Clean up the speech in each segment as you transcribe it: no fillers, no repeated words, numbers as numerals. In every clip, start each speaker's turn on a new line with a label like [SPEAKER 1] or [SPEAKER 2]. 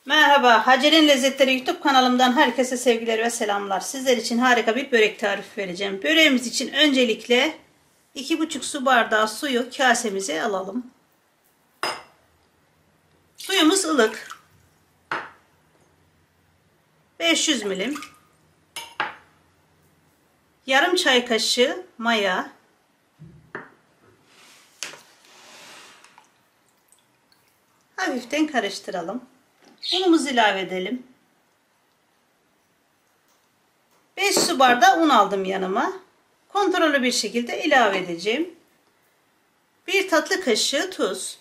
[SPEAKER 1] Merhaba, Hacer'in Lezzetleri YouTube kanalımdan herkese sevgiler ve selamlar. Sizler için harika bir börek tarifi vereceğim. Böreğimiz için öncelikle 2,5 su bardağı suyu kasemize alalım. Suyumuz ılık. 500 milim. Yarım çay kaşığı maya. Hafiften karıştıralım. Unumuzu ilave edelim. 5 su bardağı un aldım yanıma. Kontrollü bir şekilde ilave edeceğim. 1 tatlı kaşığı tuz.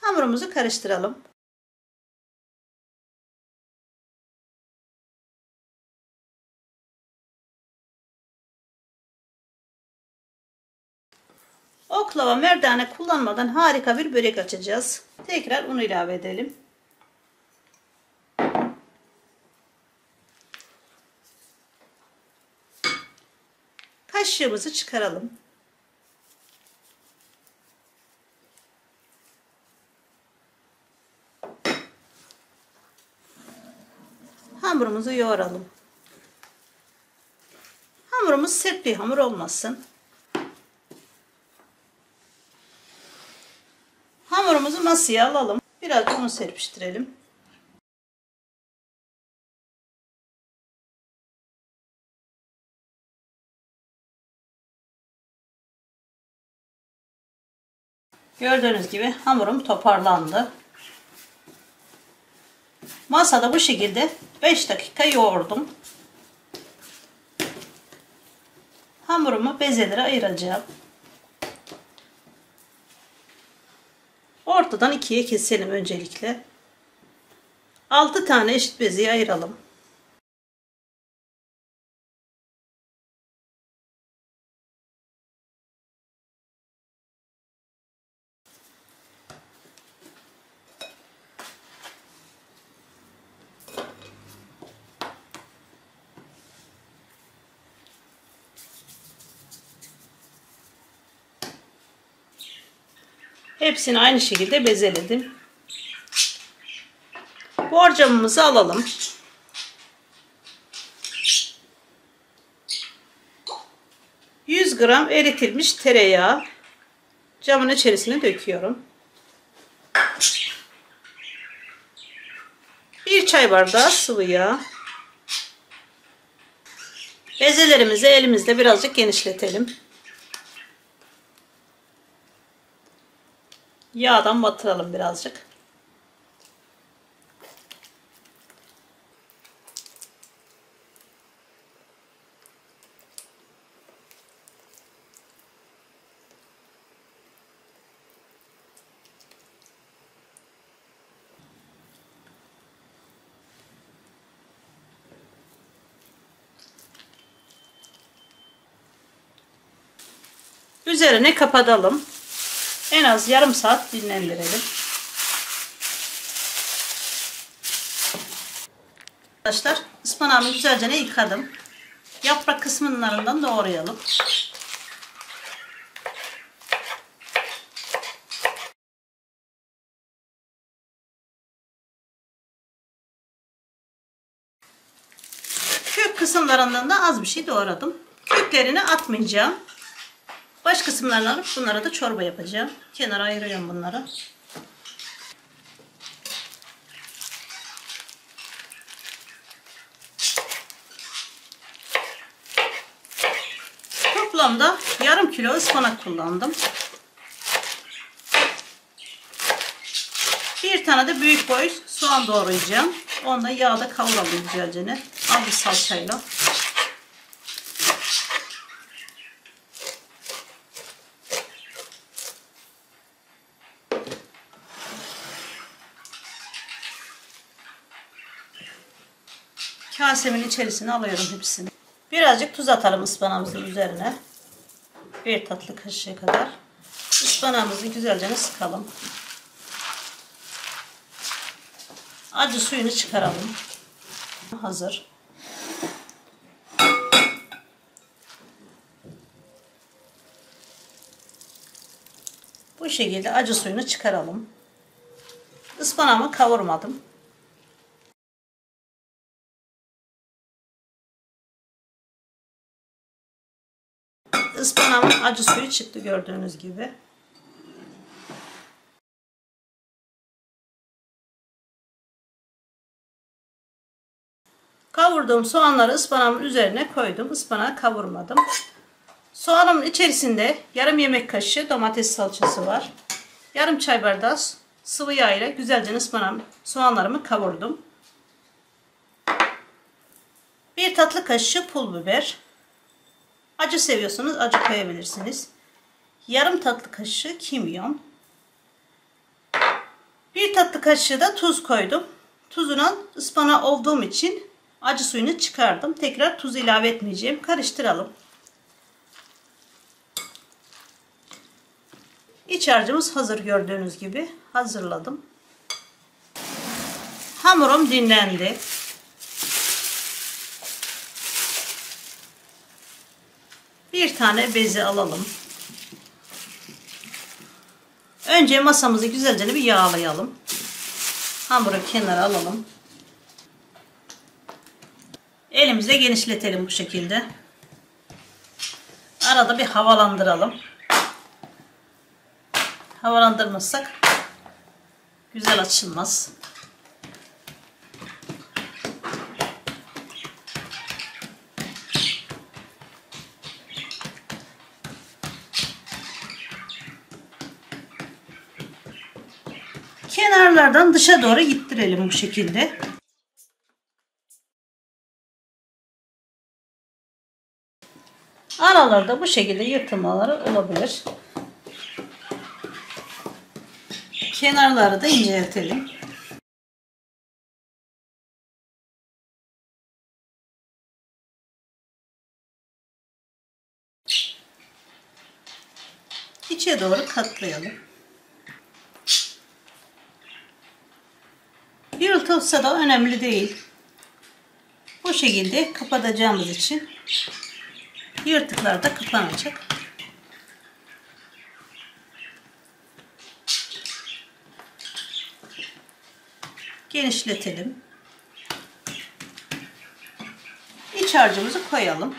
[SPEAKER 1] Hamurumuzu karıştıralım. Oklava merdane kullanmadan harika bir börek açacağız. Tekrar un ilave edelim. Kaşığımızı çıkaralım. Hamurumuzu yoğuralım. Hamurumuz sert bir hamur olmasın. Hamurumuzu masaya alalım. Biraz un serpiştirelim. Gördüğünüz gibi hamurum toparlandı. Masada bu şekilde 5 dakika yoğurdum. Hamurumu bezelere ayıracağım. Ortadan ikiye keselim öncelikle. 6 tane eşit bezeyi ayıralım. Hepsini aynı şekilde bezeledim. Borcamımızı alalım. %100 gram eritilmiş tereyağı camın içerisine döküyorum. 1 çay bardağı sıvı yağ. Bezelerimizi elimizle birazcık genişletelim. Yağdan batıralım birazcık. Üzerine kapatalım. En az yarım saat dinlendirelim. Arkadaşlar, ıspanağımı güzelce yıkadım. Yaprak kısımlarından doğrayalım. Kök kısımlarından da az bir şey doğradım. Köklerini atmayacağım. Baş kısımlarını alıp bunlara da çorba yapacağım. Kenara ayırıyorum bunları. Toplamda yarım kilo ıspanak kullandım. Bir tane de büyük boy soğan doğrayacağım. Onu da yağda kavuralım güzelce. Az bir salçayla. Kasemin içerisine alıyorum hepsini. Birazcık tuz atalım ıspanağımızın üzerine. 1 tatlı kaşığı kadar. Ispanağımızı güzelce sıkalım. Acı suyunu çıkaralım. Hazır. Bu şekilde acı suyunu çıkaralım. Ispanağımı kavurmadım. Ispanağımın acı suyu çıktı gördüğünüz gibi. Kavurduğum soğanları ıspanağımın üzerine koydum. Ispanağı kavurmadım. Soğanımın içerisinde yarım yemek kaşığı domates salçası var. Yarım çay bardağı sıvı yağ ile güzelce soğanlarımı kavurdum. 1 tatlı kaşığı pul biber. Acı seviyorsanız acı koyabilirsiniz. Yarım tatlı kaşığı kimyon. 1 tatlı kaşığı da tuz koydum. Tuzuna ıspanağı olduğum için acı suyunu çıkardım. Tekrar tuz ilave etmeyeceğim. Karıştıralım. İç harcımız hazır gördüğünüz gibi. Hazırladım. Hamurum dinlendi. Bir tane bezi alalım. Önce masamızı güzelce bir yağlayalım. Hamuru kenara alalım. Elimizle genişletelim bu şekilde. Arada bir havalandıralım. Havalandırmazsak güzel açılmaz. Kenarlardan dışa doğru gittirelim bu şekilde. Aralarda bu şekilde yırtılmaları olabilir. Kenarları da inceltelim. İçe doğru katlayalım. Yırtılsa da önemli değil. Bu şekilde kapatacağımız için yırtıklar da kapanacak. Genişletelim. İç harcımızı koyalım.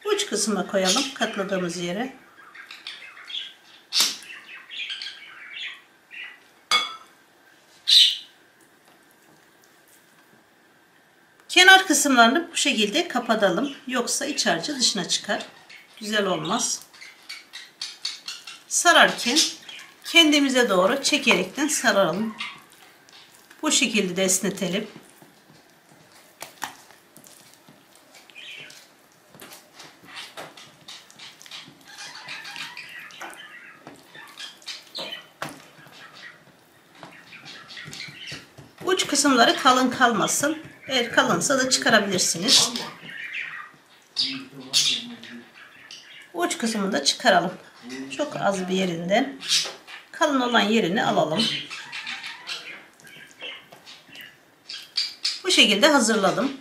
[SPEAKER 1] Uç kısmına koyalım katladığımız yere. Kenar kısımlarını bu şekilde kapatalım. Yoksa iç harcı dışına çıkar. Güzel olmaz. Sararken kendimize doğru çekerekten saralım. Bu şekilde de esnetelim. Uç kısımları kalın kalmasın. Eğer kalınsa da çıkarabilirsiniz. Uç kısmını da çıkaralım. Çok az bir yerinden. Kalın olan yerini alalım. Bu şekilde hazırladım.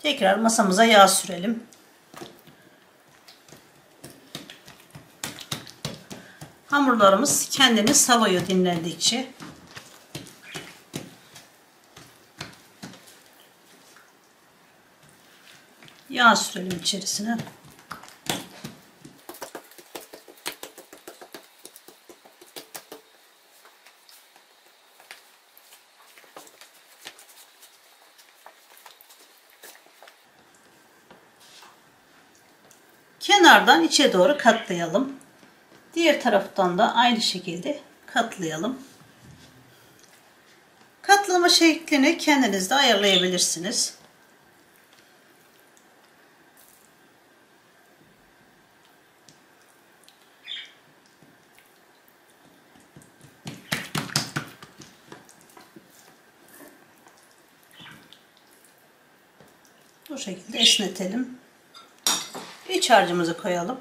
[SPEAKER 1] Tekrar masamıza yağ sürelim. Hamurlarımız kendini savuyor dinlendikçe. Yağ sürelim içerisine. Kenardan içe doğru katlayalım. Diğer taraftan da aynı şekilde katlayalım. Katlama şeklini kendiniz de ayarlayabilirsiniz. Bu şekilde esnetelim. İç harcımızı koyalım.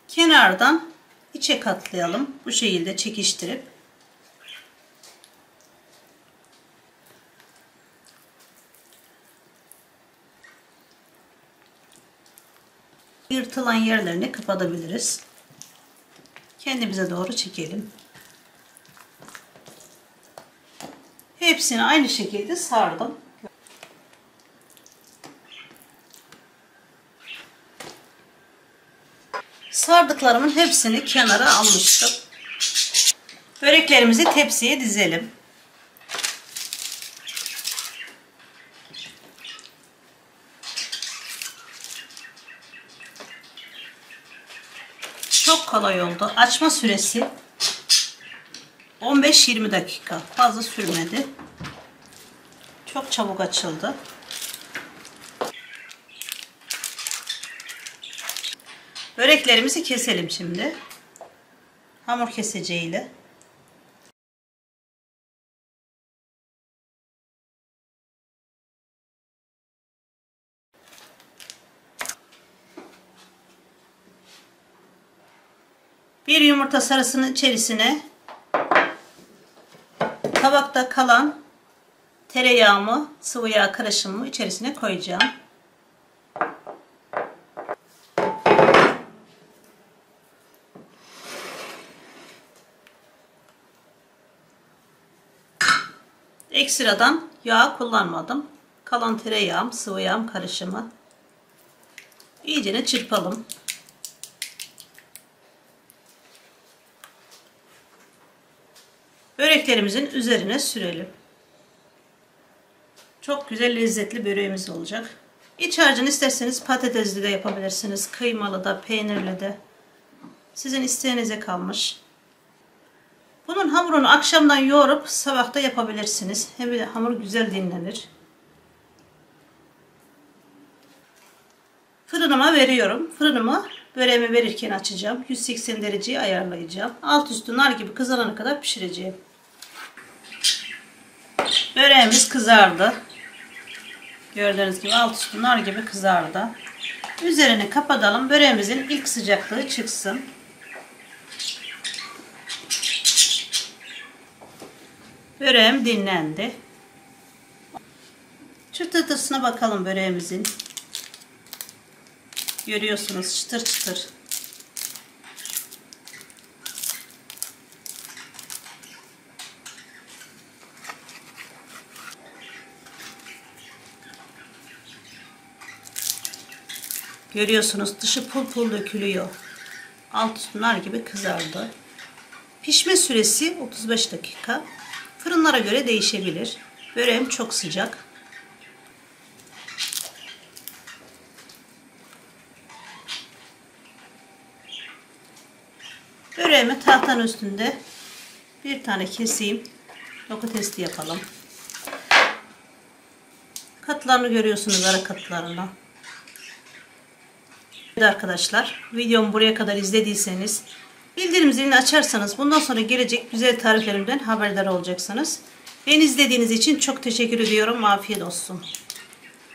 [SPEAKER 1] Kenardan içe katlayalım. Bu şekilde çekiştirip yırtılan yerlerini kapatabiliriz. Kendimize doğru çekelim. Hepsini aynı şekilde sardım. Sardıklarımın hepsini kenara almıştım. Böreklerimizi tepsiye dizelim. Çok kolay oldu. Açma süresi 15-20 dakika. Fazla sürmedi. Çok çabuk açıldı. Böreklerimizi keselim şimdi. Hamur keseciyle. Bir yumurta sarısının içerisine tabakta kalan tereyağımı, sıvı yağ karışımımı içerisine koyacağım. Ekstradan yağ kullanmadım. Kalan tereyağım, sıvı yağım karışımı. İyicene çırpalım. Böreklerimizin üzerine sürelim. Çok güzel lezzetli böreğimiz olacak. İç harcını isterseniz patatesli de yapabilirsiniz. Kıymalı da, peynirli de. Sizin isteğinize kalmış. Bunun hamurunu akşamdan yoğurup sabahta yapabilirsiniz. Hem de hamur güzel dinlenir. Fırınıma veriyorum. Fırınımı böreğimi verirken açacağım. 180 dereceyi ayarlayacağım. Alt üstü nar gibi kızarana kadar pişireceğim. Böreğimiz kızardı. Gördüğünüz gibi alt üstü nar gibi kızardı. Üzerini kapatalım. Böreğimizin ilk sıcaklığı çıksın. Böreğim dinlendi. Çıtırtısına bakalım böreğimizin. Görüyorsunuz çıtır çıtır. Görüyorsunuz dışı pul pul dökülüyor. Alt üstü nar gibi kızardı. Pişme süresi 35 dakika. Fırınlara göre değişebilir. Böreğim çok sıcak. Böreğimi tahtanın üstünde bir tane keseyim. Doku testi yapalım. Katlarını görüyorsunuz, ara katlarını. Arkadaşlar, videomu buraya kadar izlediyseniz bildirim zilini açarsanız bundan sonra gelecek güzel tariflerimden haberdar olacaksınız. Beni izlediğiniz için çok teşekkür ediyorum. Afiyet olsun.